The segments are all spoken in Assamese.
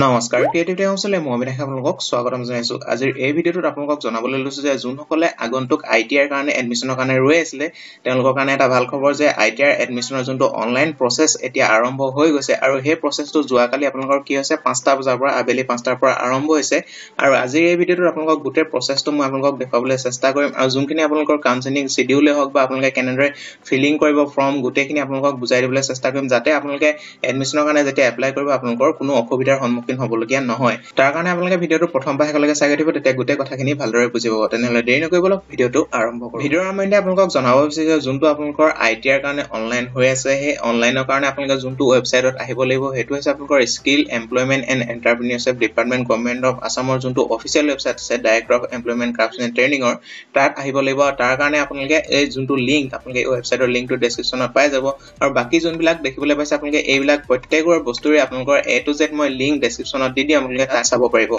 নমস্কাৰ ক্ৰিয়েটিভিটি হাউচলে মই আপোনালোকক স্বাগতম জনাইছো আজিৰ এই ভিডিঅ'টোত আপোনালোকক জনাবলৈ লৈছো যে যোনসকলে আগন্তুক ITI ৰ কাৰণে এডমিশনৰ কাৰণে ৰৈ আছিল তেওঁলোকৰ কাৰণে এটা ভাল খবৰ যে ITI ৰ এডমিশনৰ যোনটো অনলাইন প্ৰসেস এতিয়া আৰম্ভ হৈ গৈছে আৰু সেই প্ৰসেসটো যোৱাকালি আপোনালোকৰ কি হৈছে 5টা বজাৰ পৰা আবেলি 5টাৰ পৰা আৰম্ভ হৈছে আৰু আজিৰ এই ভিডিঅ'টোত আপোনালোকক গোটেই প্ৰসেসটো মই আপোনালোকক দেখাবলৈ চেষ্টা কৰিম আৰু যোনখিনি আপোনালোকৰ কাউন্সেলিং শিডিউলে হওক বা আপোনালোকে কেনেদৰে ফিলিং কৰিব ফৰ্ম গোটেইখিনি আপোনালোকক বুজাই দিবলৈ চেষ্টা কৰিম যাতে আপোনালোকে এডমিশনৰ কাৰণে যেতিয়া এপ্লাই কৰিব আপোনালোকৰ কোনো অসুবিধাৰ সন্মুখীন হ'বলগীয়া নহয় তাৰ কাৰণে আপোনালোকে ভিডিঅ'টো প্ৰথম পৰা শেষলৈকে চাই থাকিব তেতিয়া গোটেই কথাখিনি ভালদৰে বুজি পাব তেনেহলে দেৰি নকৰিবলৈ ভিডিঅ'টো আৰম্ভ কৰোঁ ভিডিঅ'ৰ আৰম্ভণিতে আপোনালোকক জনাব বিচাৰিছো যোনটো আপোনালোকৰ ITI ৰ কাৰণে অনলাইন হৈ আছে সেই অনলাইনৰ কাৰণে আপোনালোকে যোনটো ৱেবছাইটত আহিব লাগিব হেতু হৈছে আপোনালোকৰ skill employment and entrepreneurship department government of আসামৰ যোনটো অফিচিয়েল ৱেবছাইট আছে director of employment crafts and ট্ৰেইনিংৰ তাত আহিব লাগিব তাৰ কাৰণে আপোনালোকে এই যোনটো লিংক আপোনালোকে এই ৱেবছাইটৰ লিংকটো ডেসক্ৰিপচনত পাই যাব আৰু বাকি যোনবিলাক দেখিবলৈ পাইছে আপোনালোকে এইবিলাক প্ৰত্যেকৰ বস্তুৰে আপোনালোকৰ A to Z মই লিংক ডেসক্ৰিপচনত দি দিম আপোনালোকে তাত চাব পাৰিব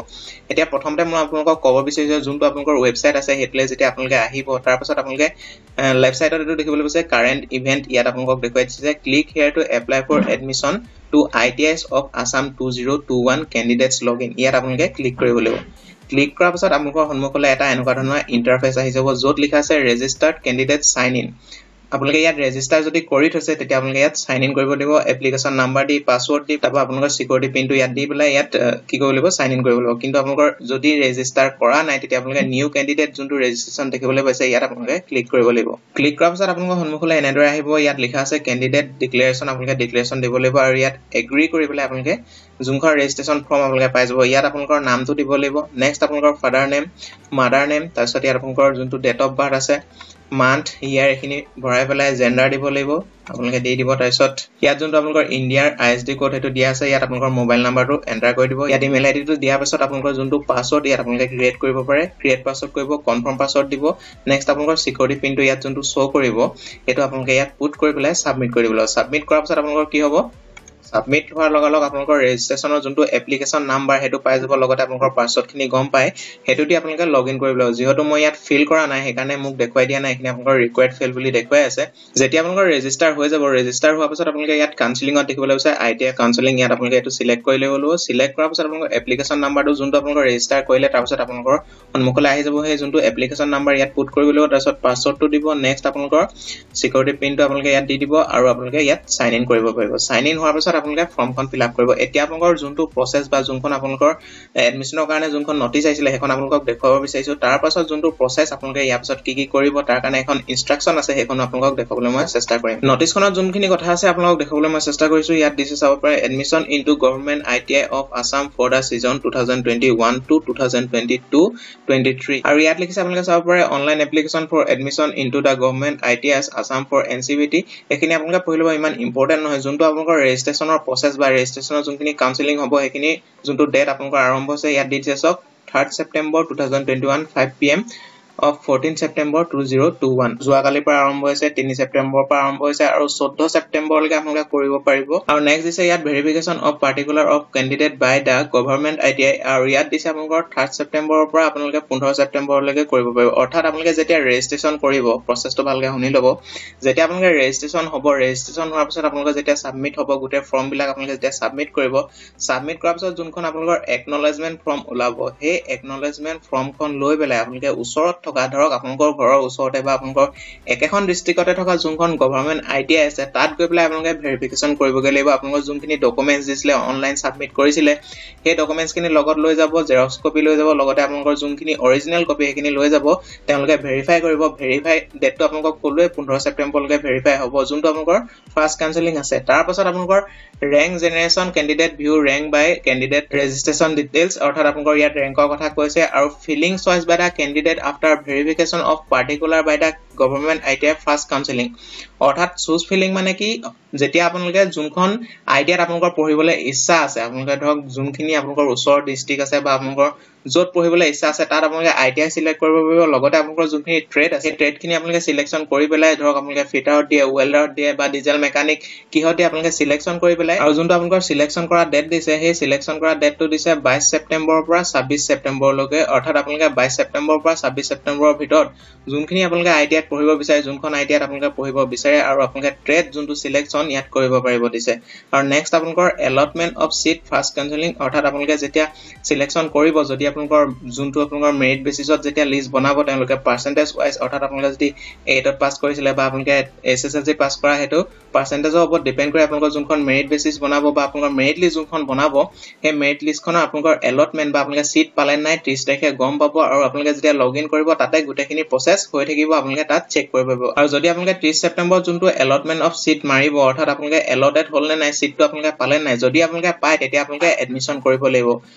এতিয়া প্ৰথমতে মই আপোনালোকক ক'ব বিচাৰিছো যোনটো আপোনালোকৰ ৱেবছাইট আছে হেতলে যেতিয়া আপোনালোকে আহিব তাৰ পাছত আপোনালোকে লেফট সাইডত এটো দেখিবলৈ পাইছে কাৰেন্ট ইভেন্ট ইয়াত আপোনালোকক দেখুৱাই দিছে যে click here to apply for admission to ITIs of Assam 2021 candidates login ইয়াত আপোনালোকে ক্লিক কৰিব লাগিব ক্লিক কৰাৰ পাছত আপোনালোকৰ সন্মুখলৈ এটা এনেকুৱা ধৰণৰ ইন্টাৰফেস আহি যাব য'ত লিখা আছে ৰেজিষ্টাৰ্ড কেণ্ডিডেট সাইন ইন আপোনালোকে ইয়াত ৰেজিষ্টাৰ যদি কৰি থৈছে তেতিয়া আপোনালোকে ইয়াত সাইন ইন কৰিব দিব এপ্লিকেশন নাম্বাৰ দি পাসওয়াৰ্ড দি তাপা আপোনালোকৰ সিকিউৰিটি পিনটো ইয়াত দি পেলাই ইয়াত কি কৰিব লাগিব সাইন ইন কৰিব লাগিব কিন্তু আপোনালোকৰ যদি ৰেজিষ্টাৰ কৰা নাই তেতিয়া আপোনালোকে নিউ কেণ্ডিডেট যোনটো ৰেজিষ্ট্ৰেচন দেখিবলৈ পাইছে ইয়াত আপোনালোকে ক্লিক কৰিব লাগিব ক্লিক কৰাৰ পাছত আপোনালোকৰ সন্মুখলৈ এনেদৰে আহিব ইয়াত লিখা আছে কেণ্ডিডেট ডিক্লেৰেচন আপোনালোকে ডিক্লেৰেচন দিব লাগিব আৰু ইয়াত এগ্ৰি কৰি পেলাই আপোনালোকে যোনখন ৰেজিষ্ট্ৰেচন ফৰ্ম আপোনালোকে পাই যাব ইয়াত আপোনালোকৰ নামটো দিব লাগিব নেক্সট আপোনালোকৰ ফাদাৰ নেম মাদাৰ নেম তাৰপিছত ইয়াত আপোনালোকৰ যোনটো ডেট অফ বাৰ্থ আছে month year এখিনি ভৰাই পেলাই জেন্ডাৰ দিব লাগিব আপোনালোকে দি দিব তাৰপিছত ইয়াত যোনটো আপোনালোকৰ ইণ্ডিয়াৰ ISD কোড হেতু দিয়া আছে ইয়াত আপোনালোকৰ মোবাইল নাম্বাৰটো এন্টাৰ কৰি দিব ইয়াত ইমেইল আইডিটো দিয়াৰ পাছত আপোনালোকৰ যোনটো পাসওয়াৰ্ড ইয়াত আপোনালোকে ক্ৰিয়েট কৰিব পাৰে ক্ৰিয়েট পাসওয়াৰ্ড কৰিব কনফাৰ্ম পাসওয়াৰ্ড দিব নেক্সট আপোনালোকৰ সিকিউৰিটি পিনটো ইয়াত যোনটো শো কৰিব এটো আপোনালোকে ইয়াত পুট কৰি পেলাই সাবমিট কৰি দিব সাবমিট কৰাৰ পাছত আপোনালোকৰ কি হ'ব সাবমিট হোৱাৰ লগে লগে আপোনালোকৰ ৰেজিষ্ট্ৰেচনৰ যোনটো এপ্লিকেশন নাম্বাৰ হেতু পাই যাব লগতে আপোনালোকৰ পাসওয়াৰ্ড খিনি গম পায় হেতু দি আপোনালোকে লগইন কৰিব লাগিব যেহেতু মই ইয়াত ফিল কৰা নাই হেকাৰণে মোক দেখুৱাই দিয়া নাই এখিনি আপোনালোকৰ ৰিকোয়াৰ্ড ফিল বুলি দেখুৱাই আছে যেতিয়া আপোনালোকৰ ৰেজিষ্টাৰ হৈ যাব ৰেজিষ্টাৰ হোৱাৰ পাছত আপোনালোকে ইয়াত কাউন্সেলিংত দেখিবলৈ পাইছে ITI কাউন্সেলিং ইয়াত আপোনালোকে এটো সিলেক্ট কৰি ল'ব লাগিব সিলেক্ট কৰাৰ পাছত আপোনালোকৰ এপ্লিকেশন নাম্বাৰটো যোনটো আপোনালোকৰ ৰেজিষ্টাৰ কৰিলে তাৰ পাছত আপোনালোকৰ সন্মুখলৈ আহি যাব সেই যোনটো এপ্লিকেশন নাম্বাৰ ইয়াত পুট কৰিব লাগিব তাৰ পাছত পাসওয়াৰ্ডটো দিব নেক্সট আপোনালোকৰ সিকিউৰিটি পিনটো আপোনালোকে ইয়াত দি দিব আৰু আপোনালোকে ইয়াত সাইন ইন কৰিব পাৰিব সাইন ইন হোৱাৰ পাছত আপোনালোকে ফৰ্মখন ফিল আপ কৰিব এতিয়া আপোনালোকৰ যোনটো প্ৰসেস বা যোনখন আপোনালোকৰ এডমিশনৰ কাৰণে যোনখন নটিচ আহিছিল হেখন আপোনালোকক দেখুৱাব বিচাৰিছো তাৰ পাছত যোনটো প্ৰসেস আপোনালোকে ইয়াৰ পাছত কি কৰিব তাৰ কাৰণে এখন ইনষ্ট্ৰাকচন আছে হেখন আপোনালোকক দেখাবলৈ মই চেষ্টা কৰিম নটিচখনত যোনখিনি কথা আছে আপোনালোকক দেখাবলৈ মই চেষ্টা কৰিছো ইয়াত দিছে চাব পাৰে admission into government ITI of Assam for the season 2021 to 2022-23 আৰু ইয়াত লিখিছে আপোনালোকে চাব পাৰে online application for admission into the government ITIs Assam for NCVT এখিনি আপোনালোকে পঢ়িব ইমান ইম্পৰ্টেন্ট নহয় যোনটো আপোনালোকৰ ৰেজিষ্ট্ৰেচনৰ প্ৰসেস বা ৰেজিষ্ট্ৰেচনৰ যোনখিনি কাউন্সেলিং হ'ব হেখিনি যোনটো ডেট আপোনালোকৰ আৰম্ভ হৈছে ইয়াত দিছে সক 3rd September 2021 5 PM of 14 September 2021 যোৱাকালিৰ পৰা আৰম্ভ হৈছে 3 September পৰা আৰম্ভ হৈছে আৰু 14 September লৈকে আপোনালোকে কৰিব পাৰিব আৰু নেক্সট দিছে ইয়াত verification of particular of candidate by the government ITI আৰু ইয়াত দিছে আপোনালোকৰ 3rd September পৰা আপোনালোকে 15 September লৈকে কৰিব পাৰিব অৰ্থাৎ আপোনালোকে যেতিয়া ৰেজিষ্ট্ৰেচন কৰিব প্ৰসেসটো ভালকৈ শুনি ল'ব যেতিয়া আপোনালোকে ৰেজিষ্ট্ৰেচন হ'ব ৰেজিষ্ট্ৰেচন হোৱাৰ পিছত আপোনালোকে যেতিয়া সাবমিট হ'ব গোটেই ফৰ্ম বিলাক আপোনালোকে যেতিয়া সাবমিট কৰিব সাবমিট কৰাৰ পিছত যোনখন আপোনালোকৰ একনলেজমেন্ট ফৰ্ম ওলাব সেই একনলেজমেন্ট ফৰ্মখন লৈ পেলাই আপোনালোকে ওচৰত থকা ধৰক আপোনালোকৰ ঘৰৰ ওচৰতে বা আপোনালোকৰ একেখন ডিস্ট্ৰিক্টতে থকা যোনখন গভৰ্নমেন্ট ITI আছে তাত গৈ পেলাই আপোনালোকে ভেৰিফিকেশন কৰিবগৈ লাগিব আপোনালোকৰ যোনখিনি ডকুমেন্টছ দিছিলে অনলাইন সাবমিট কৰিছিলে সেই ডকুমেন্টছ খিনি লগত লৈ যাব জেৰক্স কপি লৈ যাব লগতে আপোনালোকৰ যোনখিনি অৰিজিনাল কপি হেখিনি লৈ যাব তেওঁলোকে ভেৰিফাই কৰিব ভেৰিফাই ডেটটো আপোনালোকক ক'লোৱে 15 September লৈকে ভেৰিফাই হ'ব যোনটো আপোনালোকৰ ফাৰ্স্ট কাউন্সেলিং আছে তাৰ পাছত আপোনালোকৰ rank generation candidate view rank by candidate registration details অৰ্থাৎ আপোনালোকৰ ইয়াত ৰেংকৰ কথা কৈছে আৰু filling choice by the candidate after verification of particular by the government ITI first counseling অৰ্থাৎ choose filling মানে কি যেতিয়া আপোনালোকে যোনখন ITI আপোনালোকৰ পঢ়িবলৈ ইচ্ছা আছে আপোনালোকে ধৰক যোনখিনি আপোনালোকৰ ওচৰ ডিস্ট্ৰিক্ট আছে বা আপোনালোকৰ য'ত পঢ়িবলৈ ইচ্ছা আছে তাত আপোনালোকে ITI সিলেক্ট কৰিব পাৰিব লগতে আপোনালোকৰ যোনখিনি ট্ৰেড আছে ট্ৰেডখিনি আপোনালোকে সিলেকশন কৰি পেলাই ধৰক আপোনালোকে ফিটাৰ দিয়ে ওয়েল্ডাৰ দিয়ে বা ডিজেল মেকানিক কিহতে আপোনালোকে সিলেকশন কৰি পেলাই আৰু যোনটো আপোনালোকৰ সিলেকশন কৰা ডেট দিছে সেই সিলেকশন কৰা ডেটটো দিছে 22 September পৰা 26 September লৈকে অৰ্থাৎ আপোনালোকে 22 September পৰা 26 September ভিতৰত যোনখিনি আপোনালোকে ITI পঢ়িব বিচাৰে যোনখন ITI আপোনালোকে পঢ়িব বিচাৰে আৰু আপোনালোকে ট্ৰেড যোনটো সিলেকশন ইয়াত কৰিব পাৰিব দিছে আৰু নেক্সট আপোনালোকৰ allotment of seat first counselling অৰ্থাৎ আপোনালোকে যেতিয়া সিলেকশন কৰিব যদি আপোনালোকৰ যোনটো আপোনালোকৰ মেৰিট বেসিছত যেতিয়া লিষ্ট বনাব তেওঁলোকে পাৰ্সেন্টেজ ওয়াইজ অৰ্থাৎ আপোনালোকে যদি 8ত পাস কৰিছিলে বা আপোনালোকে SSLC পাস কৰা হেতু পাৰ্সেন্টেজৰ ওপৰত ডিপেন্ড কৰি আপোনালোকৰ যোনখন মেৰিট বেসিছ বনাব বা আপোনালোকৰ মেৰিট লিষ্ট যোনখন বনাব সেই মেৰিট লিষ্টখনৰ আপোনালোকৰ এলটমেন্ট বা আপোনালোকে সিট পালে নাই 30 তাৰিখে গম পাব আৰু আপোনালোকে যেতিয়া লগইন কৰিব তাতে গুটেখিনি প্ৰসেছ হৈ থাকিব আপোনালোকে তাত চেক কৰিব পাৰিব আৰু যদি আপোনালোকে 30 সেপ্টেম্বৰ যোনটো এলটমেন্ট অফ সিট মাৰিব অৰ্থাৎ আপোনালোকে এলটেড হ'ল নে নাই সিটটো আপোনালোকে পালে নাই যদি আপোনালোকে পায় তেতিয়া আপোনালোকে এডমিশন কৰিব লাগিব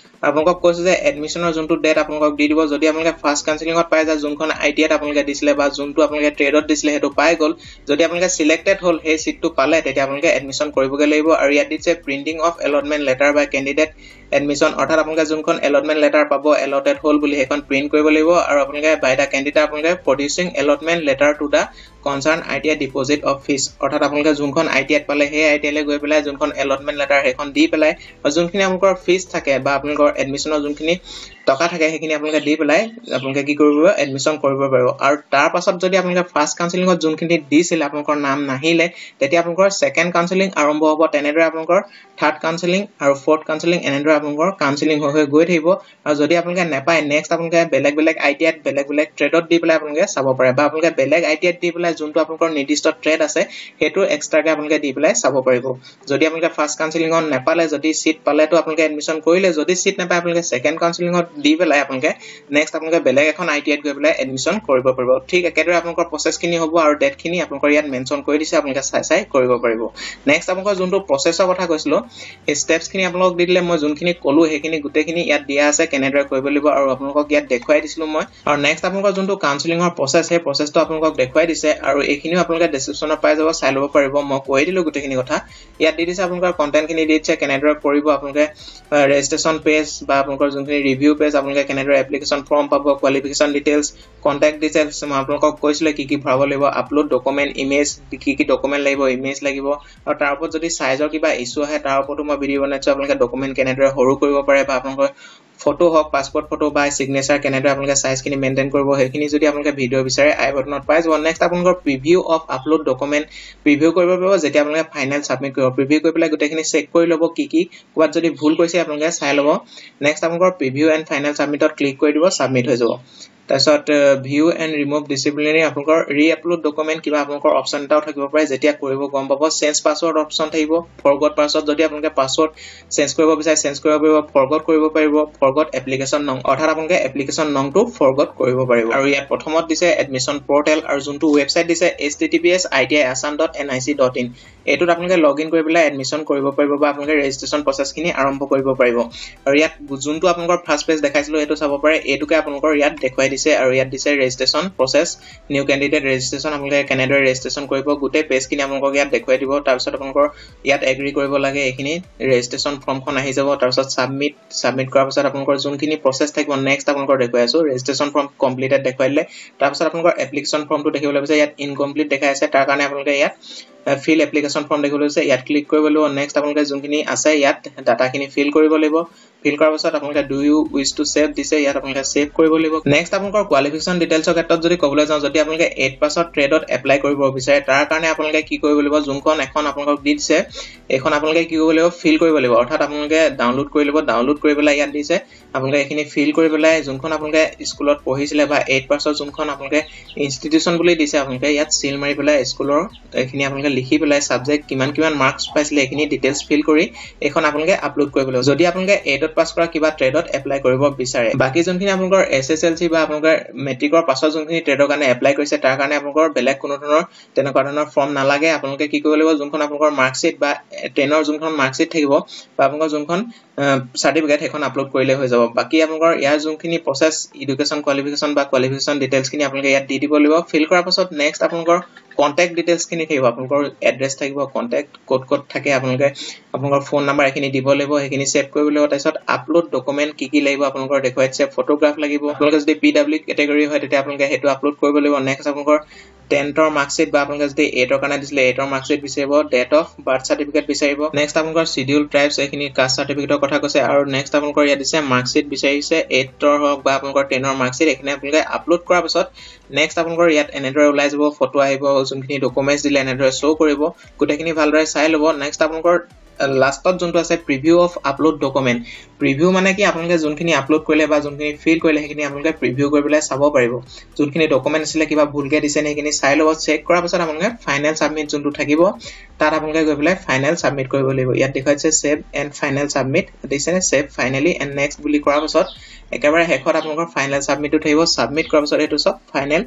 আপোনালোকক কৈছে যে এডমিশনৰ যোনটো ডেট আপোনালোকক দি দিব যদি আপোনালোকে ফাৰ্স্ট কাউন্সেলিংত পায় যায় যোনখন ITI আপোনালোকে দিছিলে বা যোনটো আপোনালোকে ট্ৰেডত দিছিলে হেতু পাই গল যদি আপোনালোকে সিলেক্টেড হ'ল সেই সিটটো পালে তেতিয়া আপোনালোকে এডমিশন কৰিবগে লাগিব আৰু ইয়াত দিছে printing of allotment letter by candidate admission অৰ্থাৎ আপোনালোকে যোনখন এলটমেন্ট লেটাৰ পাব এলটেড হ'ল বুলি হেখন প্ৰিন্ট কৰিব লাগিব আৰু আপোনালোকে বাই দা ক্যান্ডিডেট আপোনালোকে producing allotment letter to the concern ITI deposit of fees অৰ্থাৎ আপোনালোকে যোনখন ITI পালে সেই ITI লে গৈ পেলাই যোনখন এলটমেন্ট লেটাৰ হেখন দি পেলাই আৰু যোনখিনি আপোনালোকৰ ফিস থাকে বা আপোনালোকৰ এডমিশনৰ যোনখিনি টকা থাকে সেইখিনি আপোনালোকে দি পেলাই আপোনালোকে কি কৰিব এডমিশন কৰিব পাৰিব আৰু তাৰ পাছত যদি আপোনালোকে ফাৰ্স্ট কাউন্সেলিংত যোনখিনি দিছিল আপোনালোকৰ নাম নাহিলে তেতিয়া আপোনালোকৰ সেকেন্ড কাউন্সেলিং আৰম্ভ হ'ব তেনেদৰে আপোনালোকৰ থাৰ্ড কাউন্সেলিং আৰু ফৰ্থ কাউন্সেলিং এনেদৰে আপোনালোকৰ কাউন্সেলিং হৈ গৈ থাকিব আৰু যদি আপোনালোকে নেপায় নেক্সট আপোনালোকে বেলেগ ITI বেলেগ ট্ৰেডত দি পেলাই আপোনালোকে চাব পাৰে বা আপোনালোকে বেলেগ ITI দি পেলাই যোনটো আপোনালোকৰ নিৰ্দিষ্ট ট্ৰেড আছে হেতু এক্সট্ৰাকে আপোনালোকে দি পেলাই চাব পাৰিব যদি আপোনালোকে ফাৰ্স্ট কাউন্সেলিংত নেপালে যদি সিট পালে তো আপোনালোকে এডমিশন কৰিলে যদি সিট নেপায় আপোনালোকে সেকেন্ড কাউন্সেলিংত দি পেলাই আপোনালোকে নেক্সট আপোনালোকে বেলেগ এখন ITI গৈ পেলাই এডমিশন কৰিব পাৰিব ঠিক একেদৰে আপোনালোকৰ প্ৰসেছখিনি হ'ব আৰু ডেটখিনি আপোনালোকৰ ইয়াত মেনশন কৰি দিছে আপোনালোকে চাই কৰিব পাৰিব নেক্সট আপোনালোকৰ যোনটো প্ৰসেছৰ কথা কৈছিলো এই স্টেপছখিনি আপোনালোকক দি দিলে মই যোনখিনি কলো সেইখিনি গুটেখিনি ইয়াত দিয়া আছে কেনেদৰে কৰিব লাগিব আৰু আপোনালোকক ইয়াত দেখুৱাই দিছিলো মই আৰু নেক্সট আপোনালোকৰ যোনটো কাউন্সেলিংৰ প্ৰসেছ সেই প্ৰসেছটো আপোনালোকক দেখুৱাই দিছে আৰু এইখিনিও আপোনালোকে ডেসক্ৰিপচনত পাই যাব চাই ল'ব পাৰিব মই কৈ দিলো গুটেখিনি কথা ইয়াত দি দিছে আপোনালোকৰ কন্টেন্টখিনি দি দিছে কেনেদৰে কৰিব আপোনালোকে ৰেজিষ্ট্ৰেচন পেজ বা আপোনালোকৰ যোনখিনি ৰিভিউ পেজ আপোনালোকে কেনেদৰে এপ্লিকেশন ফৰ্ম পাব কোৱালিফিকেশন ডিটেইলছ কন্টাক্ট ডিটেইলছ মই আপোনালোকক কৈছিলে কি ভৰাব লাগিব আপলোড ডকুমেন্ট ইমেজ কি ডকুমেন্ট লাগিব ইমেজ লাগিব আৰু তাৰ ওপৰত যদি সাইজৰ কিবা ইস্যু আহে তাৰ ওপৰতো মই ভিডিও বনাইছো আপোনালোকে ডকুমেন্ট কেনেদৰে হৰু কৰিব পাৰে বা আপোনালোকৰ ফটো হক পাসপোৰ্ট ফটো বা সিগনেচাৰ কেনেদৰে আপোনালোকে সাইজখিনি মেইনটেইন কৰিব হেখিনি যদি আপোনালোকে ভিডিও বিচাৰে আই বাটনত পাই যাব নেক্সট আপোনালোকৰ preview of upload document preview কৰিব পাৰিব যেতিয়া আপোনালোকে ফাইনাল সাবমিট কৰিব প্ৰিভিউ কৰি পেলাই গুটেখিনি চেক কৰি ল'ব কি কোৱাত যদি ভুল কৈছে আপোনালোকে চাই ল'ব নেক্সট আপোনালোকৰ প্ৰিভিউ এণ্ড ফাইনাল সাবমিটত ক্লিক কৰি দিব সাবমিট হৈ যাব তাৰছত ভিউ এণ্ড ৰিমুভ ডিসিপ্লিনাৰী আপোনালোকৰ ৰি-আপলোড ডকুমেন্ট কিবা আপোনালোকৰ অপচন এটাও থাকিব পাৰে যেতিয়া কৰিব গম পাব চেঞ্জ পাছৱৰ্ড অপচন থাকিব ফৰগট পাছৱৰ্ড যদি আপোনালোকে পাছৱৰ্ড চেঞ্জ কৰিব বিচাৰে চেঞ্জ কৰিব পাৰিব ফৰগট কৰিব পাৰিব ফৰগট এপ্লিকেশন নং অৰ্থাৎ আপোনালোকে এপ্লিকেশন নংটো ফৰগট কৰিব পাৰিব আৰু ইয়াত প্ৰথমত দিছে এডমিশন পৰ্টেল আৰু যোনটো ৱেবসাইট দিছে https://itiassam.nic.in এটোত আপোনালোকে লগইন কৰি পেলাই এডমিশন কৰিব পাৰিব বা আপোনালোকে ৰেজিষ্ট্ৰেচন প্ৰসেছখিনি আৰম্ভ কৰিব পাৰিব আৰু ইয়াত যোনটো আপোনালোকৰ ফাৰ্স্ট পেজ দেখাইছিলো এটো চাব পাৰে এটোকে আপোনালোকৰ ইয়াত দেখুৱাই দিছে আৰু ইয়াত দিছে ৰেজিষ্ট্ৰেচন প্ৰসেছ নিউ ক্যান্ডিডেট ৰেজিষ্ট্ৰেচন আপোনালোকে কেনেদৰে ৰেজিষ্ট্ৰেচন কৰিব গুটে পেজখিনি আপোনালোকক ইয়াত দেখুৱাই দিব তাৰ পিছত আপোনালোকৰ ইয়াত এগ্ৰি কৰিব লাগে এইখিনি ৰেজিষ্ট্ৰেচন ফৰ্মখন আহি যাব তাৰ পিছত সাবমিট কৰাৰ পিছত আপোনালোকৰ যোনখিনি প্ৰসেছ থাকিব নেক্সট আপোনালোকৰ দেখুৱাই আছো ৰেজিষ্ট্ৰেচন ফৰ্ম কমপ্লিটেড দেখুৱাই দিলে তাৰ পিছত আপোনালোকৰ এপ্লিকেশন ফৰ্মটো দেখিবলৈ পাইছে ইয়াত ইনকমপ্লিট দেখাই আছে তাৰ কাৰণে আপোনালোকে ইয়াত fill application form দেখিবলৈ আছে ইয়াত ক্লিক কৰিব লাগিব নেক্সট আপোনালোকে যোনখিনি আছে ইয়াত ডাটাখিনি ফিল কৰিব লাগিব ফিল কৰাৰ পিছত আপোনালোকে do you wish to save দিছে ইয়াত আপোনালোকে সেভ কৰিব লাগিব নেক্সট আপোনালোকৰ কোৱালিফিকেশন ডিটেইলছৰ ক্ষেত্ৰত যদি কবলৈ যাওঁ যদি আপোনালোকে 8 পাছত ট্ৰেডত এপ্লাই কৰিব বিচাৰে তাৰ কাৰণে আপোনালোকে কি কৰিব লাগিব যোনখন এখন আপোনালোকক দিছে এখন আপোনালোকে কি কৰিব লাগিব ফিল কৰিব লাগিব অৰ্থাৎ আপোনালোকে ডাউনলোড কৰি ল'ব ডাউনলোড কৰি পেলাই ইয়াত দিছে আপোনালোকে এখিনি ফিল কৰি পেলাই যোনখন আপোনালোকে স্কুলত পঢ়িছিলে বা 8 পাছত যোনখন আপোনালোকে ইনষ্টিটিউচন বুলি দিছে আপোনালোকে ইয়াত সিল মাৰি পেলাই স্কুলৰ এখিনি আপোনালোকে লিখি পেলাই সাবজেক্ট কিমান মাৰ্কস পাইছিলে এখিনি ডিটেইলছ ফিল কৰি এখন আপোনালোকে আপলোড কৰিব লাগিব যদি আপোনালোকে 8ত পাস কৰা কিবা ট্ৰেডত এপ্লাই কৰিব বিচাৰে বাকি যোনখিনি আপোনালোকৰ SSLC বা আপোনালোকৰ মেট্ৰিকৰ পাছত যোনখিনি ট্ৰেডৰ কাৰণে এপ্লাই কৰিছে তাৰ কাৰণে আপোনালোকৰ বেলেগ কোনো ধৰণৰ তেনেকুৱা ধৰণৰ ফৰ্ম নালাগে আপোনালোকে কি কৰিব লাগিব যোনখন আপোনালোকৰ মাৰ্কশিট বা 10ৰ যোনখন মাৰ্কশিট থাকিব বা আপোনালোকৰ যোনখন সাৰ্টিফিকেট হেখন আপলোড কৰিলে হৈ যাব বাকি আপোনালোকৰ ইয়াৰ যোনখিনি প্ৰসেছ এডুকেশন কোৱালিফিকেশন বা কোৱালিফিকেশন ডিটেইলছখিনি আপোনালোকে ইয়াত দি দিব লাগিব ফিল কৰাৰ পাছত নেক্সট আপোনালোকৰ কন্টাক্ট ডিটেইলছখিনি থাকিব আপোনালোকৰ এড্ৰেছ থাকিব কন্টাক্ট কোড থাকে আপোনালোকে আপোনালোকৰ ফোন নাম্বাৰ এখিনি দিব লাগিব হেখিনি সেভ কৰিব লাগিব তাৰপিছত আপলোড ডকুমেন্ট কি লাগিব আপোনালোকৰ দেখুৱাইছে ফটোগ্ৰাফ লাগিব আপোনালোকে যদি PW কেটেগৰী হয় তেতিয়া আপোনালোকে হেতু আপলোড কৰিব লাগিব নেক্সট আপোনালোকৰ 10th or marksheet বা আপোনালোকে যদি 8 ৰ কাৰণে দিছিলে 8 ৰ marksheet বিচাৰিব date of birth certificate বিচাৰিব next আপোনালোকৰ schedule tribes এখিনি caste certificate ৰ কথা কৈছে আৰু next আপোনালোকৰ ইয়াত দিছে marksheet বিচাৰিছে 8 ৰ হওক বা আপোনালোকৰ 10 ৰ marksheet এখিনি আপোনালোকে আপলোড কৰাৰ পিছত next আপোনালোকৰ ইয়াত এনেদৰে ওলাই যাব ফটো আহিব যোনখিনি ডকুমেন্টস দিলে এনেদৰে শো কৰিব গোটেইখিনি ভালদৰে চাই ল'ব next আপোনালোকৰ লাষ্টত যোনটো আছে preview of upload document preview মানে কি আপোনালোকে যোনখিনি আপলোড কৰিলে বা যোনখিনি ফিল কৰিলে সেইখিনি আপোনালোকে প্ৰিভিউ কৰি পেলাই চাব পাৰিব যোনখিনি ডকুমেন্ট আছিল কিবা ভুলকে দিছে নেকিনি চাই ল'ব চেক কৰাৰ পিছত আপোনালোকে ফাইনাল সাবমিট যোনটো থাকিব তাত আপোনালোকে গৈ পেলাই ফাইনাল সাবমিট কৰিব লাগিব ইয়াত দেখাইছে সেভ এন্ড ফাইনাল সাবমিট দিছে সেভ ফাইনালি এন্ড নেক্সট বুলি কৰাৰ পিছত একেবাৰে হেকত আপোনালোকৰ ফাইনাল সাবমিটটো থাকিব সাবমিট কৰাৰ পিছত এটো সব final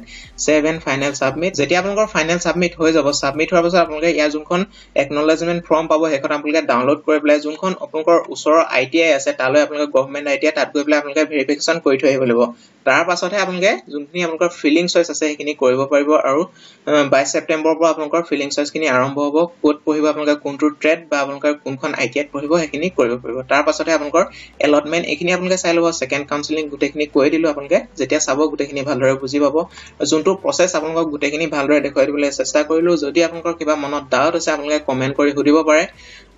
save and final submit যেতিয়া আপোনালোকৰ ফাইনাল সাবমিট হৈ যাব সাবমিট হোৱাৰ পিছত আপোনালোকে ইয়াৰ যোনখন একনলেজমেন্ট ফৰ্ম পাব হেকত আপোনালোকে ডাউনলোড কৰি পেলাই যোনখন আপোনালোকৰ ওচৰৰ ITI আছে তালৈ আপোনালোকে গভৰ্ণমেন্ট ITI তাত গৈ পেলাই আপোনালোকে ভেৰিফিকেশন কৰি থৈ আহিব লাগিব তাৰ পাছতহে আপোনালোকে যোনখিনি আপোনালোকৰ ফিলিং চইচ আছে সেইখিনি কৰিব পাৰিব আৰু 22 ছেপ্টেম্বৰৰ পৰা আপোনালোকৰ ফিলিং চইচ খিনি আৰম্ভ হ'ব কোড পঢ়িব আপোনালোকে কোনটো ট্ৰেড বা আপোনালোকে কোনখন ITI পঢ়িব সেইখিনি কৰিব পাৰিব তাৰ পাছতহে আপোনালোকৰ এলটমেন্ট এইখিনি আপোনালোকে চাই ল'ব সেকেন্ড কাউন্সেলিং গুটেখিনি কৈ দিলো আপোনালোকে যেতিয়া চাব গুটেখিনি ভালদৰে বুজি পাব যোনটো প্ৰসেস আপোনালোকক গুটেখিনি ভালদৰে দেখুৱাই দিবলৈ চেষ্টা কৰিলো যদি আপোনালোকৰ কিবা মনত ডাউট আছে আপোনালোকে কমেন্ট কৰি সুধিব পাৰে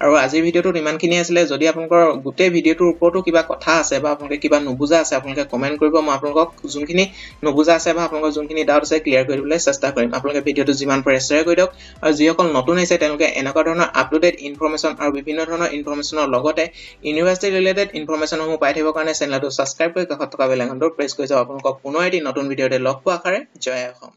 আৰু আজিৰ ভিডিওটো ইমানখিনি আছিল যদি আপোনালোকৰ গুটে ভিডিওটোৰ ওপৰতো কিবা কথা আছে বা আপোনালোকে কিবা নুবুজা আছে আপোনালোকে কমেন্ট কৰিব মই আপোনালোকক যোনখিনি নুবুজা আছে বা আপোনালোকৰ যোনখিনি ডাউট আছে ক্লিয়াৰ কৰি দিবলৈ চেষ্টা কৰিম আপোনালোকে ভিডিওটো যিমান পাৰে শ্বেয়াৰ কৰি দিয়ক আৰু যিসকল নতুন আছে তেওঁলোকে এনেকুৱা ধৰণৰ আপডেটেড ইনফৰমেশন আৰু বিভিন্ন ধৰণৰ ইনফৰমেশনৰ লগতে ইউনিভাৰ্সিটি ৰিলেটেড ইনফৰমেশনসমূহ পাই থাকিবৰ কাৰণে চেনেলটো সাবস্ক্ৰাইব কৰি কাষত থকা বেল আইকনটো প্ৰেছ কৰি যাওক আপোনালোকক পুনৰ এটি নতুন ভিডিওতে লগ পোৱা আশাৰে জয় অসম